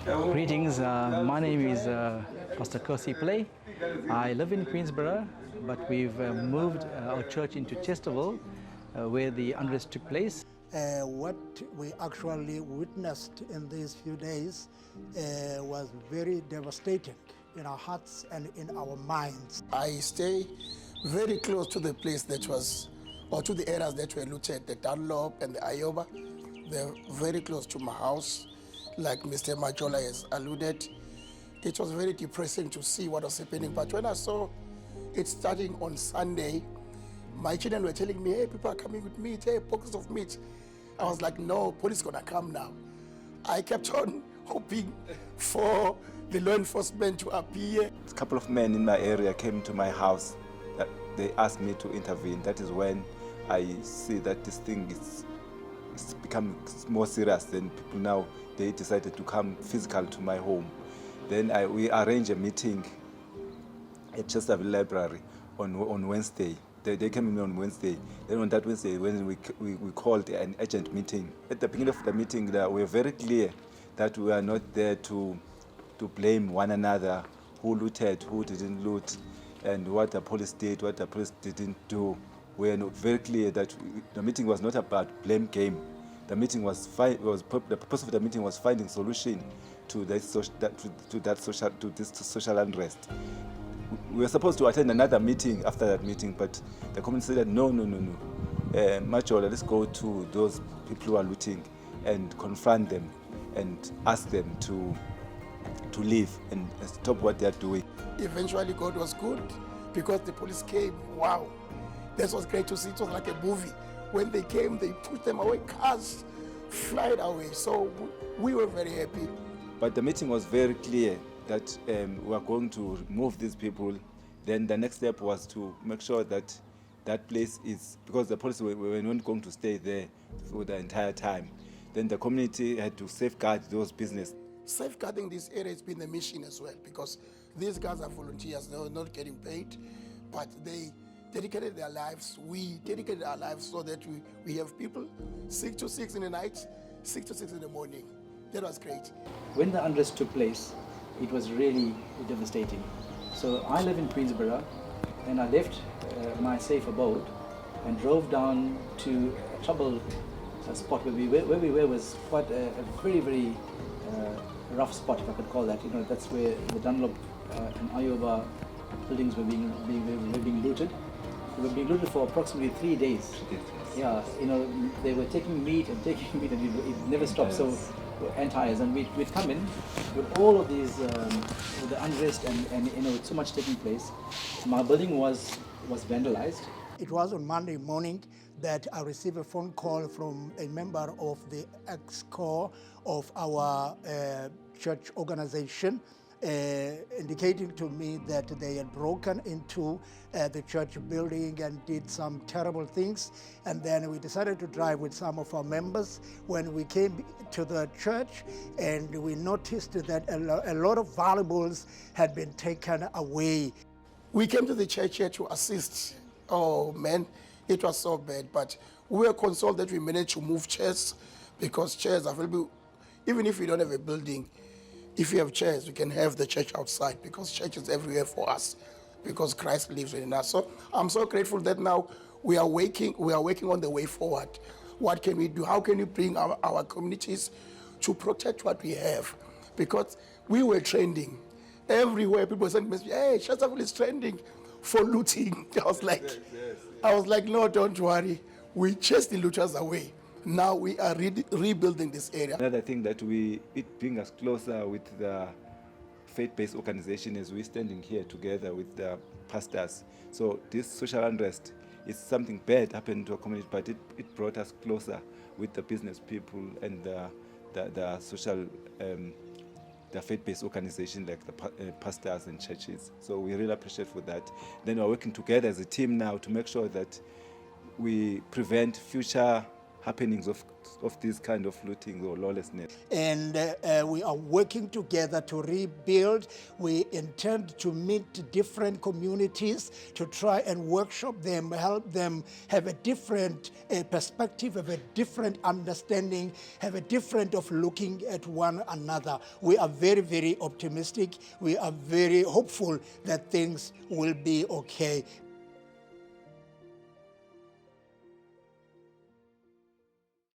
Greetings, my name is Pastor Kosi Play. I live in Queensborough, but we've moved our church into Chesterville, where the unrest took place. What we actually witnessed in these few days was very devastating in our hearts and in our minds. I stay very close to the place that was, or to the areas that were looted, the Dunlop and the Ioba. They're very close to my house, like Mr. Majola has alluded. It was very depressing to see what was happening, but when I saw it starting on Sunday, my children were telling me, hey, people are coming with meat, hey, pockets of meat. I was like, no, police gonna come now. I kept on hoping for the law enforcement to appear. A couple of men in my area came to my house. That they asked me to intervene. That is when I see that this thing is become more serious. Then people now, they decided to come physical to my home. Then we arranged a meeting at Chesterville Library on Wednesday. They came in on Wednesday. Then on that Wednesday, when we called an urgent meeting. At the beginning of the meeting, we were very clear that we are not there to blame one another, who looted, who didn't loot, and what the police did, what the police didn't do. We are very clear that the meeting was not about blame game. The meeting the purpose of the meeting was finding solution to this social unrest. We were supposed to attend another meeting after that meeting, but the community said, no. Majola, let's go to those people who are looting and confront them and ask them to leave and stop what they are doing. Eventually, God was good because the police came. Wow, this was great to see. It was like a movie. When they came, they pushed them away, cars flied away. So we were very happy. But the meeting was very clear that we are going to remove these people. Then the next step was to make sure that that place is, because the police were not going to stay there for the entire time. Then the community had to safeguard those businesses. Safeguarding this area has been the mission as well, because these guys are volunteers. They were not getting paid, but they dedicated their lives. We dedicated our lives so that we have people 6 to 6 in the night, 6 to 6 in the morning. That was great. When the unrest took place, it was really devastating. So I live in Queensborough, and I left my safe abode and drove down to a troubled spot where we were was quite a very, very rough spot, if I could call that. You know, that's where the Dunlop and Ioba buildings were being looted. They were being looted for approximately 3 days. Yeah, you know, they were taking meat, and it never stopped. Yes. So anti-us, and we'd come in with all of these, with the unrest and you know, with so much taking place. My building was vandalized. It was on Monday morning that I received a phone call from a member of the ex-core of our church organization, indicating to me that they had broken into the church building and did some terrible things. And then we decided to drive with some of our members. When we came to the church, and we noticed that a lot of valuables had been taken away. We came to the church here to assist. Oh man, it was so bad, but we were consoled that we managed to move chairs, because chairs are available. Even if we don't have a building, if you have chairs, we can have the church outside, because church is everywhere for us, because Christ lives within us. So I'm so grateful that now we are working on the way forward. What can we do? How can we bring our communities to protect what we have? Because we were trending everywhere. People sent messages, hey, Chesterville is trending for looting. I was like, no, don't worry. We chased the looters away. Now we are rebuilding this area. Another thing that it brings us closer with the faith-based organization is we're standing here together with the pastors. So this social unrest is something bad happened to a community, but it brought us closer with the business people and the social, the faith-based organization like the pastors and churches. So we really appreciate for that. Then we're working together as a team now to make sure that we prevent future happenings of this kind of looting or lawlessness. And we are working together to rebuild. We intend to meet different communities to try and workshop them, help them have a different perspective, have a different understanding, have a different of looking at one another. We are very, very optimistic. We are very hopeful that things will be okay.